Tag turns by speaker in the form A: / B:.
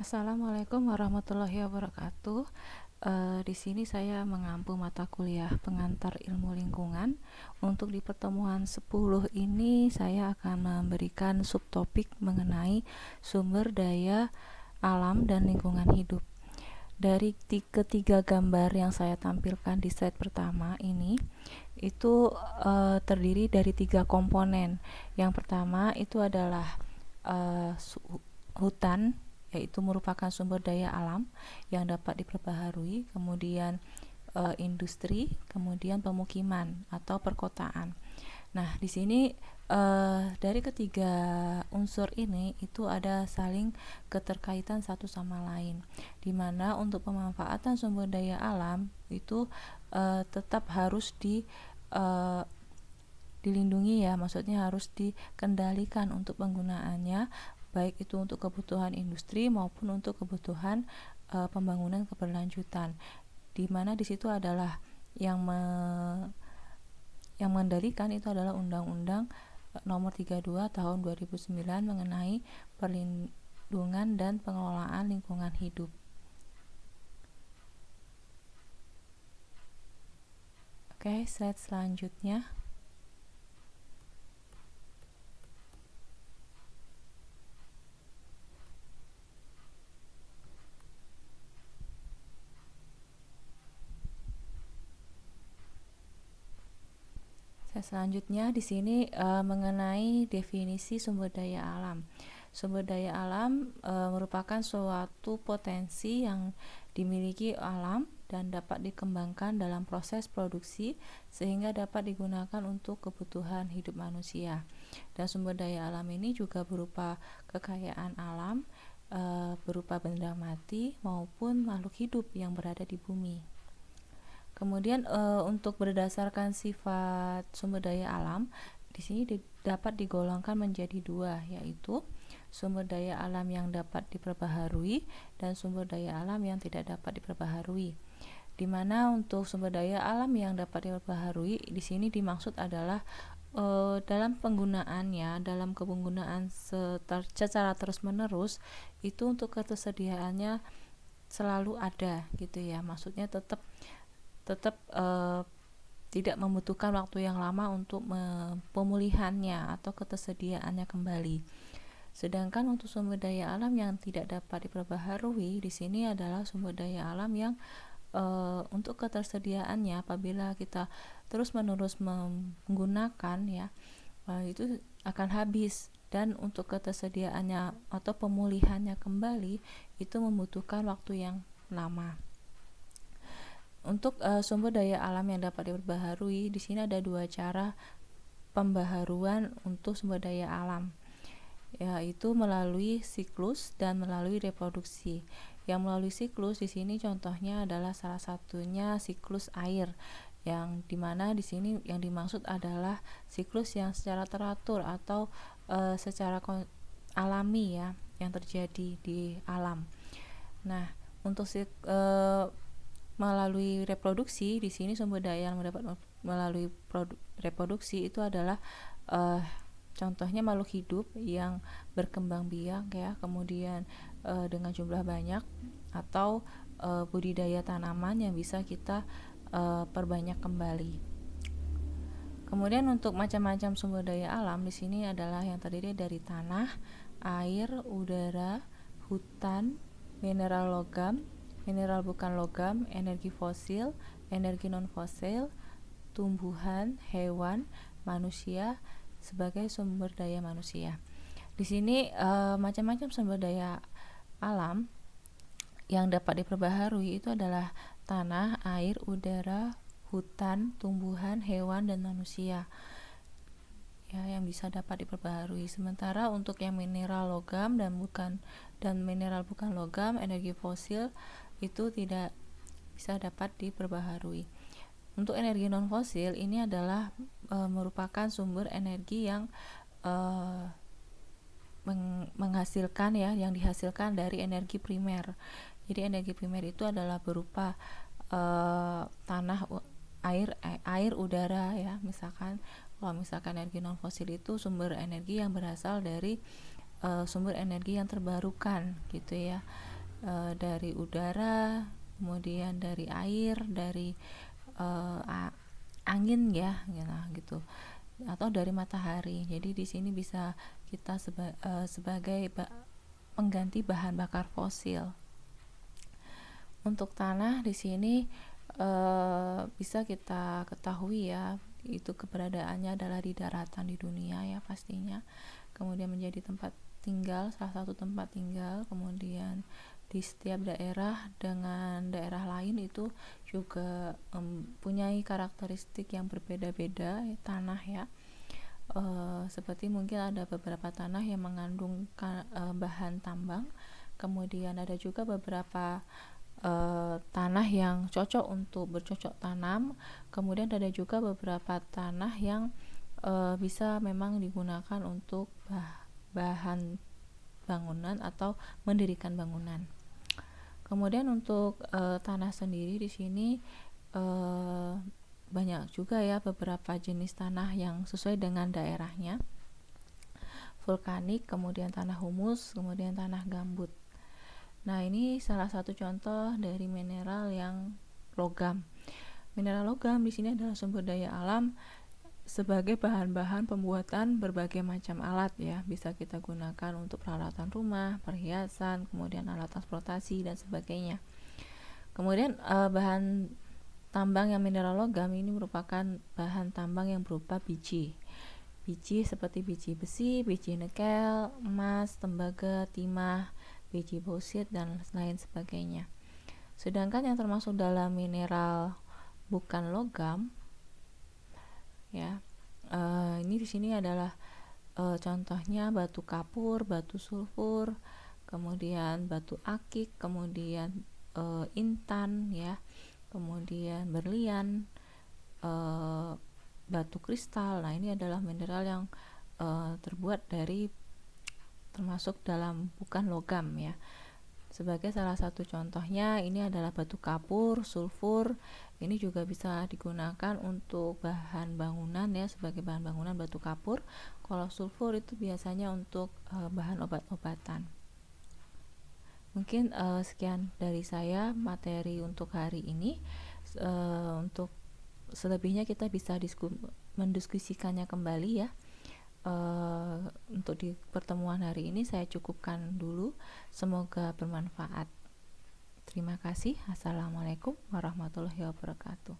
A: Assalamualaikum warahmatullahi wabarakatuh. Di sini saya mengampu mata kuliah pengantar ilmu lingkungan. Untuk di pertemuan 10 ini saya akan memberikan subtopik mengenai sumber daya alam dan lingkungan hidup. Dari ketiga gambar yang saya tampilkan di slide pertama ini, itu terdiri dari 3 komponen. Yang pertama itu adalah hutan, yaitu merupakan sumber daya alam yang dapat diperbaharui, kemudian industri, kemudian pemukiman atau perkotaan. Nah, di sini dari ketiga unsur ini itu ada saling keterkaitan satu sama lain, di mana untuk pemanfaatan sumber daya alam itu tetap harus dilindungi ya, maksudnya harus dikendalikan untuk penggunaannya, baik itu untuk kebutuhan industri maupun untuk kebutuhan pembangunan keberlanjutan, di mana di situ adalah yang mengendalikan itu adalah Undang-Undang Nomor 32 Tahun 2009 mengenai perlindungan dan pengelolaan lingkungan hidup. Oke, slide selanjutnya. Selanjutnya di sini mengenai definisi sumber daya alam. Sumber daya alam merupakan suatu potensi yang dimiliki alam dan dapat dikembangkan dalam proses produksi sehingga dapat digunakan untuk kebutuhan hidup manusia. Dan sumber daya alam ini juga berupa kekayaan alam, berupa benda mati maupun makhluk hidup yang berada di bumi. Kemudian untuk berdasarkan sifat sumber daya alam, di sini dapat digolongkan menjadi 2, yaitu sumber daya alam yang dapat diperbaharui dan sumber daya alam yang tidak dapat diperbaharui. Di mana untuk sumber daya alam yang dapat diperbaharui di sini dimaksud adalah dalam penggunaannya, dalam penggunaan secara terus-menerus itu untuk ketersediaannya selalu ada gitu ya. Maksudnya tetap tidak membutuhkan waktu yang lama untuk pemulihannya atau ketersediaannya kembali. Sedangkan untuk sumber daya alam yang tidak dapat diperbaharui di sini adalah sumber daya alam yang untuk ketersediaannya apabila kita terus-menerus menggunakan ya itu akan habis, dan untuk ketersediaannya atau pemulihannya kembali itu membutuhkan waktu yang lama. Untuk sumber daya alam yang dapat diperbaharui, di sini ada 2 cara pembaharuan untuk sumber daya alam, yaitu melalui siklus dan melalui reproduksi. Yang melalui siklus di sini contohnya adalah salah satunya siklus air, yang dimana di sini yang dimaksud adalah siklus yang secara teratur atau secara alami ya yang terjadi di alam. Nah, untuk melalui reproduksi di sini sumber daya yang mendapat melalui reproduksi itu adalah contohnya makhluk hidup yang berkembang biak ya, kemudian dengan jumlah banyak, atau budidaya tanaman yang bisa kita perbanyak kembali. Kemudian untuk macam-macam sumber daya alam di sini adalah yang terdiri dari tanah, air, udara, hutan, mineral logam, mineral bukan logam, energi fosil, energi non-fosil, tumbuhan, hewan, manusia sebagai sumber daya manusia. Di sini macam-macam sumber daya alam yang dapat diperbaharui itu adalah tanah, air, udara, hutan, tumbuhan, hewan, dan manusia ya, yang bisa dapat diperbaharui. Sementara untuk yang mineral logam dan mineral bukan logam, energi fosil itu tidak bisa dapat diperbaharui. Untuk energi non fosil ini adalah merupakan sumber energi yang menghasilkan ya, yang dihasilkan dari energi primer. Jadi energi primer itu adalah berupa tanah, air, udara ya. Kalau misalkan energi non fosil itu sumber energi yang berasal dari sumber energi yang terbarukan gitu ya. dari udara, kemudian dari air, dari angin ya, gitu, atau dari matahari. Jadi di sini bisa kita sebagai pengganti bahan bakar fosil. Untuk tanah di sini bisa kita ketahui ya, itu keberadaannya adalah di daratan di dunia ya pastinya. Kemudian menjadi tempat tinggal, salah satu tempat tinggal. Kemudian di setiap daerah dengan daerah lain itu juga mempunyai karakteristik yang berbeda-beda ya, tanah ya. Seperti mungkin ada beberapa tanah yang mengandung bahan tambang, kemudian ada juga beberapa tanah yang cocok untuk bercocok tanam, kemudian ada juga beberapa tanah yang bisa memang digunakan untuk bahan bangunan atau mendirikan bangunan. Kemudian untuk tanah sendiri di sini banyak juga ya beberapa jenis tanah yang sesuai dengan daerahnya. Vulkanik, kemudian tanah humus, kemudian tanah gambut. Nah, ini salah satu contoh dari mineral yang logam. Mineral logam di sini adalah sumber daya alam sebagai bahan-bahan pembuatan berbagai macam alat ya. Bisa kita gunakan untuk peralatan rumah, perhiasan, kemudian alat transportasi dan sebagainya. Kemudian bahan tambang yang mineral logam ini merupakan bahan tambang yang berupa biji. Biji seperti biji besi, biji nikel, emas, tembaga, timah, biji bauxit dan lain sebagainya. Sedangkan yang termasuk dalam mineral bukan logam ya, ini di sini adalah contohnya batu kapur, batu sulfur, kemudian batu akik, kemudian intan ya, kemudian berlian, batu kristal. Nah, ini adalah mineral yang terbuat dari termasuk dalam bukan logam ya. Sebagai salah satu contohnya ini adalah batu kapur, sulfur. Ini juga bisa digunakan untuk bahan bangunan ya, sebagai bahan bangunan batu kapur. Kalau sulfur itu biasanya untuk bahan obat-obatan. Mungkin sekian dari saya materi untuk hari ini. Untuk selebihnya kita bisa mendiskusikannya kembali ya. Untuk di pertemuan hari ini saya cukupkan dulu. Semoga bermanfaat. Terima kasih. Assalamualaikum warahmatullahi wabarakatuh.